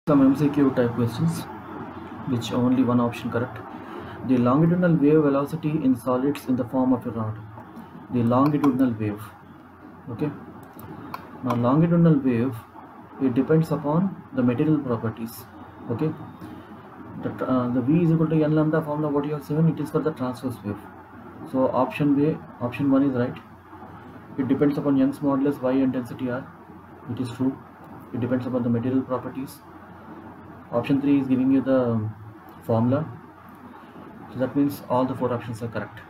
Some MCQ type questions, which only one option correct. The longitudinal wave velocity in solids in the form of a rod. The longitudinal wave. Okay. Now longitudinal wave, it depends upon the material properties. Okay. The V is equal to n lambda formula what you have seen, it is for the transverse wave. So option 1 is right. It depends upon Young's modulus Y and density R. It is true. It depends upon the material properties. Option 3 is giving you the formula. So that means all the 4 options are correct.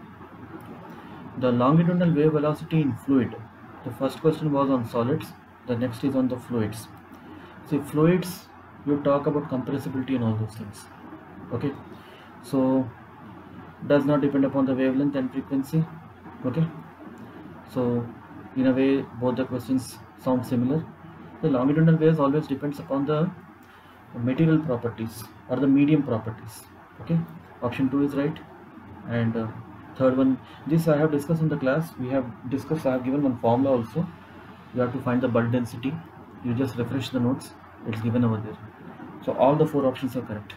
The longitudinal wave velocity in fluid. The first question was on solids. The next is on the fluids. See, fluids, you talk about compressibility and all those things. Okay. So does not depend upon the wavelength and frequency. Okay. So in a way both the questions sound similar. The longitudinal waves always depends upon the material properties or the medium properties. Okay. Option 2 is right. And third one, this I have discussed in the class. We have discussed, I have given one formula also. You have to find the bulk density. You just refresh the notes, it's given over there. So all the 4 options are correct.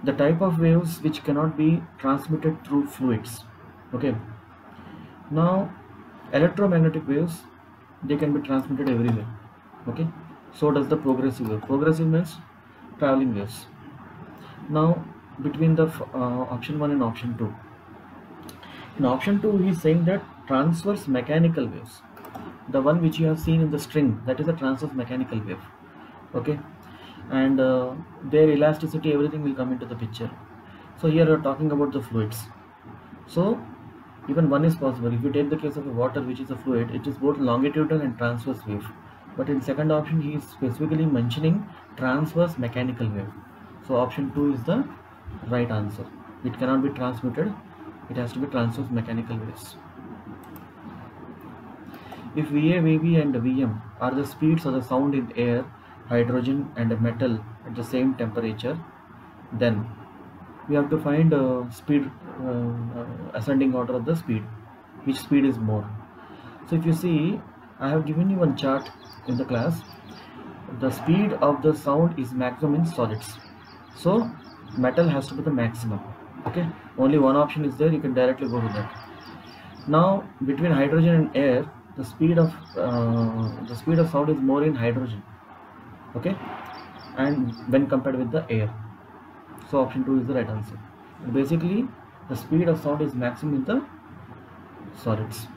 The type of waves which cannot be transmitted through fluids. Okay. Now electromagnetic waves, they can be transmitted everywhere. Okay. So does the progressive wave. Progressive means traveling waves. Now between the option 1 and option 2. In option 2 he is saying that transverse mechanical waves, the one which you have seen in the string, that is a transverse mechanical wave. Okay. And their elasticity, everything will come into the picture. So here we are talking about the fluids. So even one is possible. If you take the case of a water which is a fluid, it is both longitudinal and transverse wave. But in second option he is specifically mentioning transverse mechanical wave. So option 2 is the right answer. It cannot be transmitted. It has to be transverse mechanical waves. If VA, VB and VM are the speeds of the sound in air, hydrogen and a metal at the same temperature, then we have to find speed, ascending order of the speed, which speed is more. So if you see, I have given you one chart in the class. The speed of the sound is maximum in solids, so metal has to be the maximum. Okay, only one option is there, you can directly go to that. Now between hydrogen and air, the speed of sound is more in hydrogen. Okay, and when compared with the air, so option 2 is the right answer. Basically the speed of sound is maximum in the solids.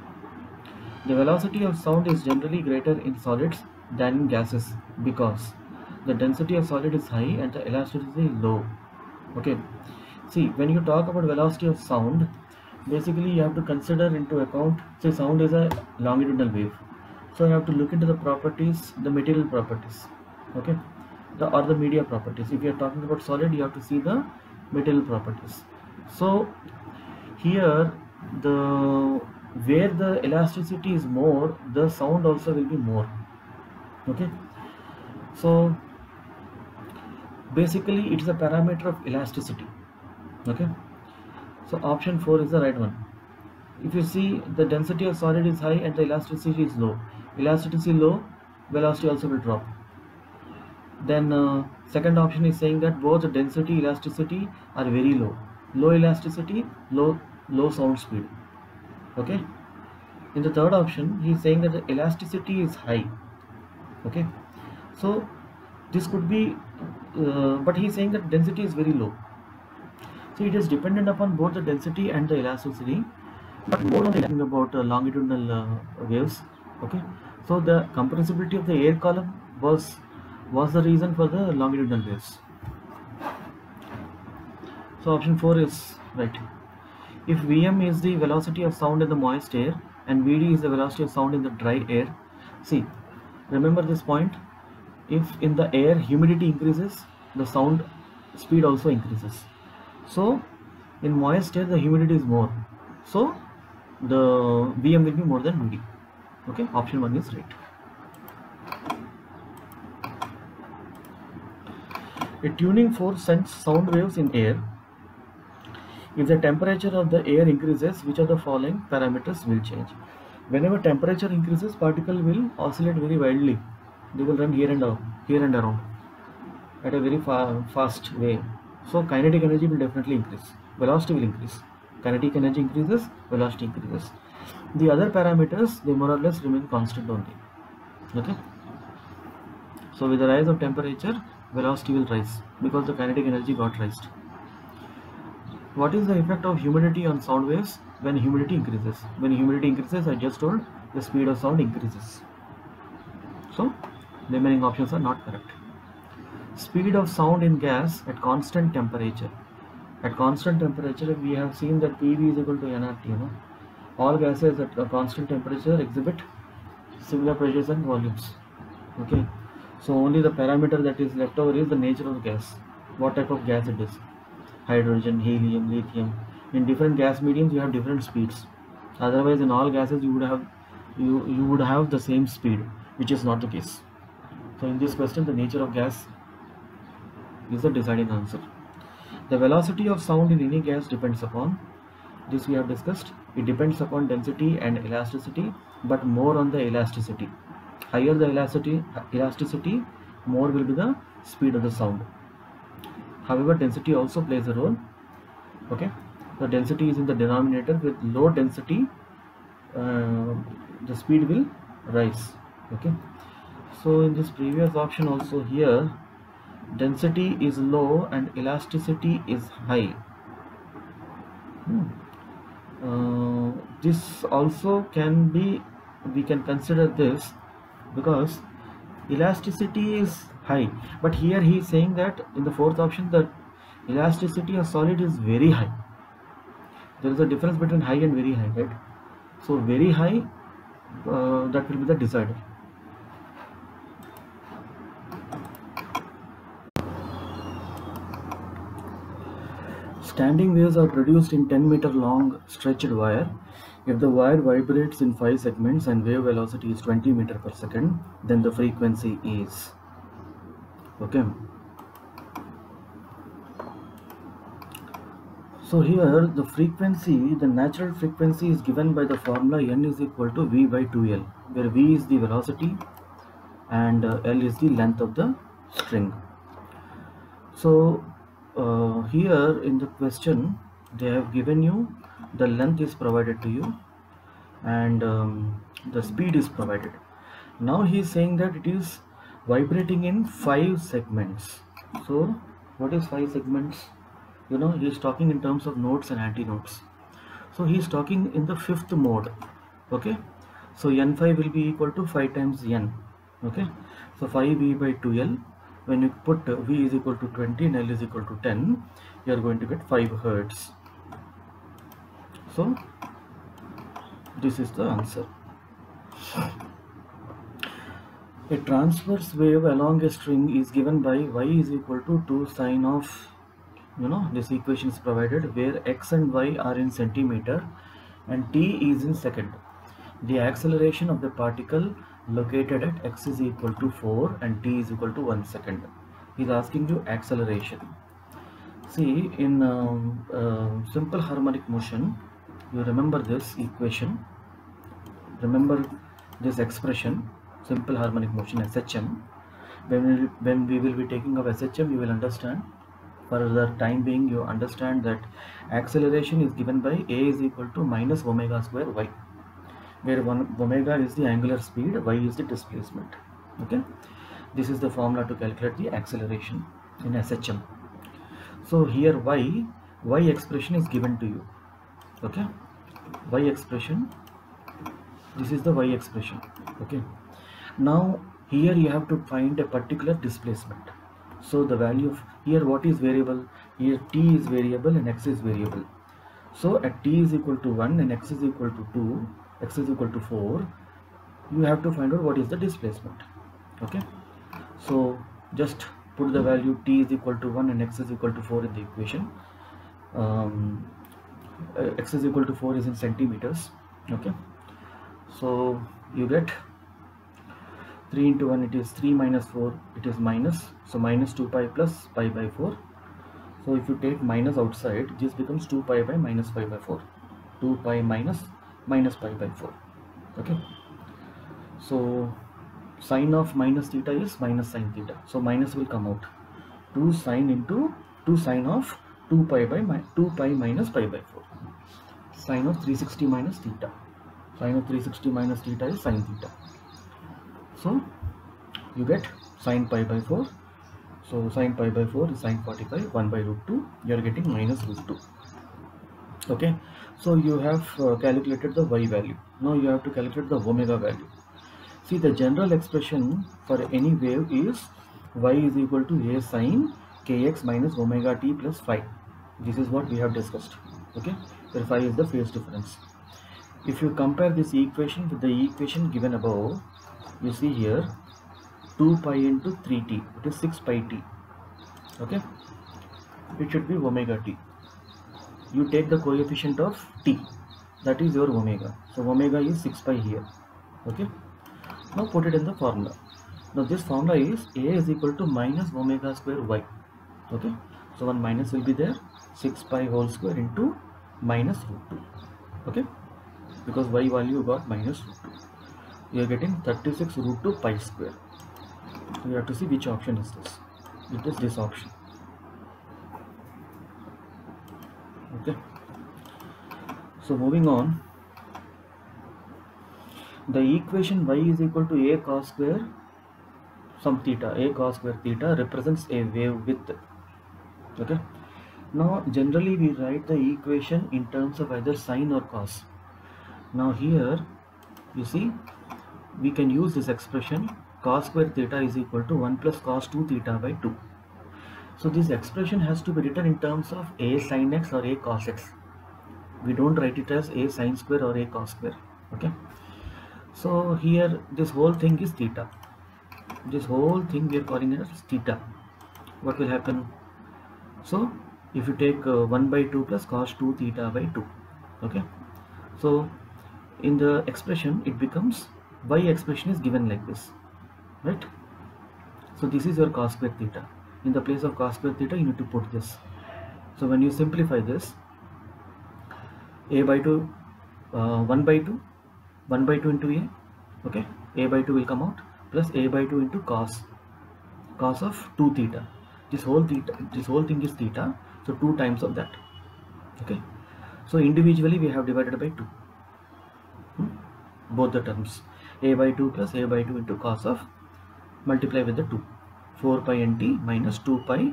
The velocity of sound is generally greater in solids than in gases because the density of solid is high and the elasticity is low. Okay, see, when you talk about velocity of sound, basically you have to consider into account, say sound is a longitudinal wave, so you have to look into the properties, the material properties. Okay, or the media properties. If you are talking about solid, you have to see the material properties. So here where the elasticity is more, the sound also will be more. Okay, so basically it is a parameter of elasticity. Okay, so option 4 is the right one. If you see, the density of solid is high and the elasticity is low. Elasticity low, velocity also will drop. Then second option is saying that both the density, elasticity are very low. Low elasticity, low sound speed. Okay. In the third option, he is saying that the elasticity is high. Okay. So this could be, but he is saying that density is very low. So it is dependent upon both the density and the elasticity, but more on talking about longitudinal waves. Okay. So the compressibility of the air column was the reason for the longitudinal waves. So option 4 is right. If Vm is the velocity of sound in the moist air and Vd is the velocity of sound in the dry air, see, remember this point, if in the air humidity increases, the sound speed also increases. So in moist air the humidity is more, so the Vm will be more than Vd. Okay, option 1 is right. A tuning fork sends sound waves in air. If the temperature of the air increases, which of the following parameters will change? Whenever temperature increases, particle will oscillate very wildly. they will run here and around at a very fast way. So kinetic energy will definitely increase, velocity will increase. Kinetic energy increases, velocity increases. The other parameters, they more or less remain constant only. Okay. So with the rise of temperature, velocity will rise because the kinetic energy got raised. What is the effect of humidity on sound waves? When humidity increases. When humidity increases, I just told, the speed of sound increases. So the remaining options are not correct. Speed of sound in gas at constant temperature. At constant temperature, we have seen that PV is equal to nRT. All gases at a constant temperature exhibit similar pressures and volumes. Okay. So only the parameter that is left over is the nature of the gas. What type of gas it is. Hydrogen, helium, lithium. In different gas mediums, you have different speeds. Otherwise, in all gases, you would have the same speed, which is not the case. So in this question, the nature of gas is the deciding answer. The velocity of sound in any gas depends upon, this we have discussed, it depends upon density and elasticity, but more on the elasticity. Higher the elasticity, more will be the speed of the sound. However, density also plays a role. Okay, the density is in the denominator. With low density, the speed will rise. Okay, so in this previous option also here, density is low and elasticity is high. This also can be, we can consider this because elasticity is high, but here he is saying that in the fourth option the elasticity of solid is very high. There is a difference between high and very high, right? So very high, that will be the decider. Standing waves are produced in 10-meter long stretched wire. If the wire vibrates in 5 segments and wave velocity is 20 meters per second, then the frequency is, okay. So here the frequency, the natural frequency is given by the formula n is equal to v by 2l, where v is the velocity and l is the length of the string. So here in the question they have given you the length is provided to you and the speed is provided. Now he is saying that it is vibrating in 5 segments. So what is 5 segments? He is talking in terms of nodes and antinodes. So he is talking in the 5th mode. Okay, so n5 will be equal to 5 times n. Okay, so 5v by 2l. When you put v is equal to 20 and l is equal to 10, you are going to get 5 hertz. So this is the answer. A transverse wave along a string is given by y is equal to 2 sine of, this equation is provided where x and y are in centimeter and t is in second. The acceleration of the particle located at x is equal to 4 and t is equal to 1 second. He is asking you acceleration. See, in simple harmonic motion, you remember this equation, remember this expression, simple harmonic motion, SHM. When we will be taking up SHM, you will understand. For the time being, you understand that acceleration is given by a is equal to minus omega square y, where omega is the angular speed, y is the displacement. Okay, this is the formula to calculate the acceleration in SHM. So here y expression is given to you. Okay, y expression, this is the y expression. Okay, now here you have to find a particular displacement. So the value of here, what is variable? Here t is variable and x is variable. So at t is equal to 1 and x is equal to 2, x is equal to 4, you have to find out what is the displacement. Okay, so just put the value t is equal to 1 and x is equal to 4 in the equation. X is equal to 4 is in centimeters. Okay, so you get 3 into 1, it is 3 minus 4, it is minus, so minus 2 pi plus pi by 4. So if you take minus outside, this becomes 2 pi by minus pi by 4, 2 pi minus pi by 4. Okay, so Sine of minus theta is minus sine theta, so minus will come out. 2 sine into 2 sine of 2 pi by 2 pi minus pi by 4. Sine of 360 minus theta. Sine of 360 minus theta is sine theta. So you get sine pi by 4. So sine pi by 4 is sine 45, 1 by root 2. You are getting minus root 2. Okay, so you have calculated the y value. Now you have to calculate the omega value. See, the general expression for any wave is y is equal to a sine kx minus omega t plus phi. This is what we have discussed. Okay, where phi is the phase difference. If you compare this equation with the equation given above, you see here 2 pi into 3t, it is 6 pi t. Okay, it should be omega t. You take the coefficient of t, that is your omega. So omega is 6 pi here. Okay, now put it in the formula. Now this formula is a is equal to minus omega square y. Okay, so one minus will be there, 6 pi whole square into minus root 2. Okay, because y value you got minus root 2. You are getting 36 root 2 pi square. So you have to see which option is this. It is this option. Okay, so moving on, the equation y is equal to a cos square some theta, a cos square theta represents a wave width. Okay, now generally we write the equation in terms of either sine or cos. Now here you see we can use this expression cos square theta is equal to 1 plus cos 2 theta by 2. So this expression has to be written in terms of a sin x or a cos x. We don't write it as a sin square or a cos square. Okay, so here this whole thing is theta. This whole thing we are calling it as theta. What will happen? So if you take 1 by 2 plus cos 2 theta by 2. Okay, so in the expression it becomes y expression is given like this, right? So this is your cos square theta. In the place of cos square theta you need to put this. So when you simplify this, a by 2 1 by 2 into a, okay, a by 2 will come out, plus a by 2 into cos of 2 theta. This whole thing is theta, so 2 times of that. Okay, so individually we have divided by 2 both the terms, a by 2 plus a by 2 into cos of, multiply with the 2, 4 pi nt minus 2 pi.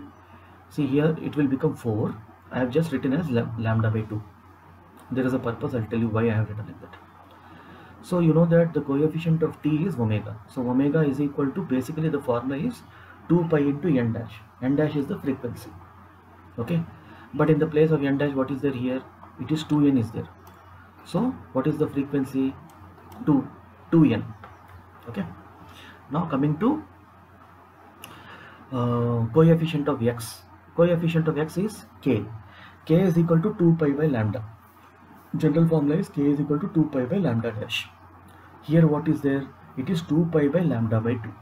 See here it will become 4. I have just written as lambda by 2. There is a purpose, I'll tell you why I have written like that. So you know that the coefficient of t is omega. So omega is equal to, basically the formula is 2 pi into n dash. N dash is the frequency. Okay, but in the place of n dash, what is there here? It is 2n is there. So what is the frequency? 2n. Okay, now coming to coefficient of x. Coefficient of x is k. K is equal to 2 pi by lambda. General formula is k is equal to 2 pi by lambda dash. Here what is there? It is 2 pi by lambda by 2.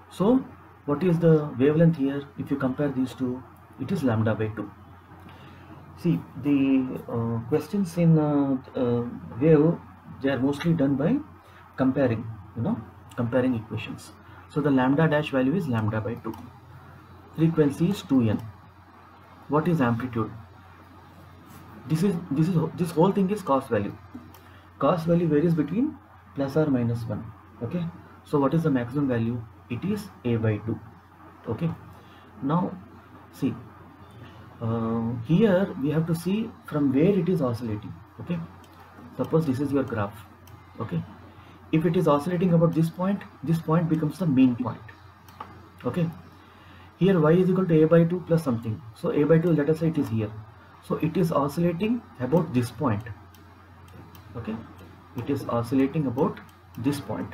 So what is the wavelength here? If you compare these two, it is lambda by 2. See, the questions in wave, they are mostly done by comparing, comparing equations. So the lambda dash value is lambda by 2. Frequency is 2n. What is amplitude? This whole thing is cos value. Cos value varies between plus or minus 1. Okay, so what is the maximum value? It is a by 2. Okay, now see, here we have to see from where it is oscillating. Okay, suppose this is your graph. Okay, if it is oscillating about this point becomes the mean point. Okay, here y is equal to a by 2 plus something. So a by 2, let us say it is here. So it is oscillating about this point. Okay, it is oscillating about this point.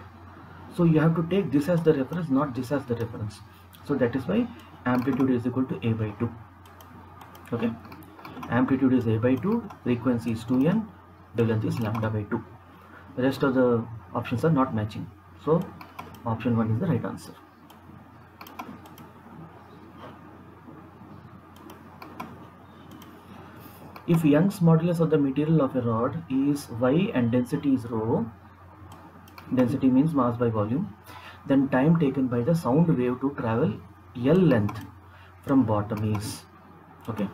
So you have to take this as the reference, not this as the reference. So that is why amplitude is equal to a by 2. Okay, amplitude is a by 2, frequency is 2n, wavelength is lambda by 2. The rest of the options are not matching. So option 1 is the right answer. If Young's modulus of the material of a rod is y and density is rho, density means mass by volume, then time taken by the sound wave to travel L length from bottom is, okay,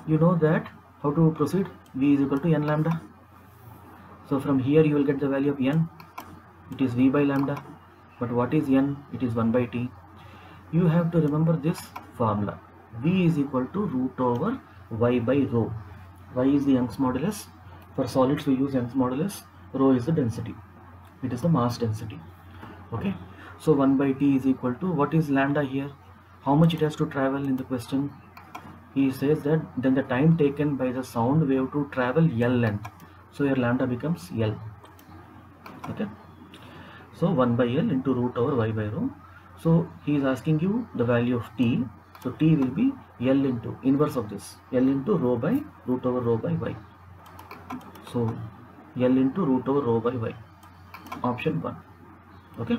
you know that how to proceed. V is equal to n lambda. So from here you will get the value of n, it is v by lambda, but what is n? It is 1 by t. You have to remember this formula. V is equal to root over y by rho. Y is the Young's modulus. For solids we use Young's modulus. Rho is the density, it is the mass density. Okay, so 1 by t is equal to, what is lambda here? How much it has to travel in the question? He says that then the time taken by the sound wave to travel L length. So your lambda becomes L. Okay, so 1 by L into root over y by rho. So he is asking you the value of t. So t will be L into inverse of this, L into rho by root over rho by y. So L into root over rho by y, option 1. Okay.